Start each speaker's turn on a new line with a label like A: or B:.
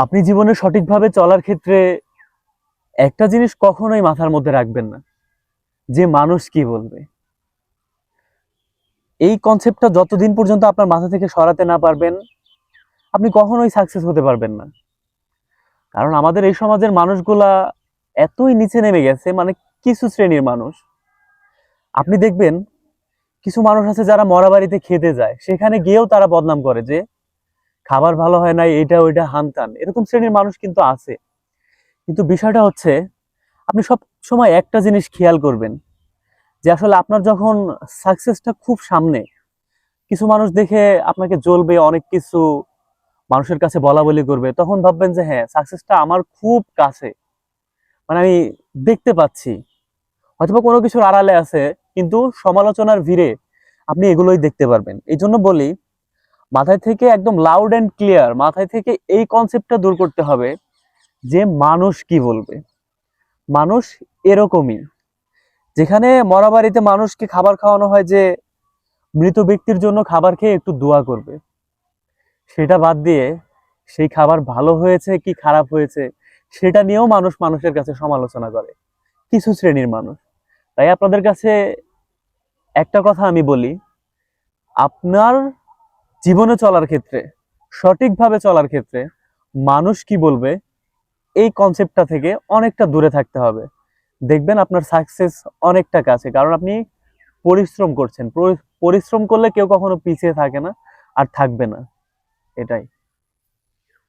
A: আপনি জীবনে সঠিকভাবে চলার ক্ষেত্রে একটা জিনিস কখনোই মাথার মধ্যে রাখবেন না, যে মানুষ কি বলবে। এই কনসেপ্টটা যতদিন পর্যন্ত আপনার মাথা থেকে সরাতে না পারবেন, আপনি কখনোই সাকসেস হতে পারবেন না। কারণ আমাদের এই সমাজের মানুষগুলা এতই নিচে নেমে গেছে, মানে কিছু শ্রেণীর মানুষ। আপনি দেখবেন কিছু মানুষ আছে যারা মরা বাড়িতে খেতে যায়, সেখানে গিয়েও তারা বদনাম করে যে খাবার ভালো হয় নাই, এটা ওইটা হানতান। এরকম শ্রেণীর মানুষ কিন্তু আছে। কিন্তু বিষয়টা হচ্ছে, আপনি সব সময় একটা জিনিস খেয়াল করবেন, যে আসলে আপনার যখন সাকসেসটা খুব সামনে, কিছু মানুষ দেখে আপনাকে জ্বলবে, অনেক কিছু মানুষের কাছে বলা বলি করবে, তখন ভাববেন যে হ্যাঁ, সাকসেসটা আমার খুব কাছে, মানে আমি দেখতে পাচ্ছি। হয়তোবা কোনো কিছুর আড়ালে আছে, কিন্তু সমালোচনার ভিড়ে আপনি এগুলোই দেখতে পারবেন। এই জন্য বলি, মাথায় থেকে একদম লাউড অ্যান্ড ক্লিয়ার মাথায় থেকে এই কনসেপ্টটা দূর করতে হবে যে মানুষ কি বলবে। মানুষ এরকমই, যেখানে মরা বাড়িতে মানুষকে খাবার খাওয়ানো হয় যে মৃত ব্যক্তির জন্য খাবার খেয়ে একটু দোয়া করবে, সেটা বাদ দিয়ে সেই খাবার ভালো হয়েছে কি খারাপ হয়েছে সেটা নিয়েও মানুষ মানুষের কাছে সমালোচনা করে, কিছু শ্রেণীর মানুষ। তাই আপনাদের কাছে একটা কথা আমি বলি, আপনার জীবনে চলার ক্ষেত্রে, সঠিকভাবে চলার ক্ষেত্রে মানুষ কি বলবে এই কনসেপ্টটা থেকে অনেকটা দূরে থাকতে হবে। দেখবেন আপনার সাকসেস অনেকটা কাছে, কারণ আপনি পরিশ্রম করছেন। পরিশ্রম করলে কেউ কখনো পিছিয়ে থাকে না, আর থাকবে না। এটাই।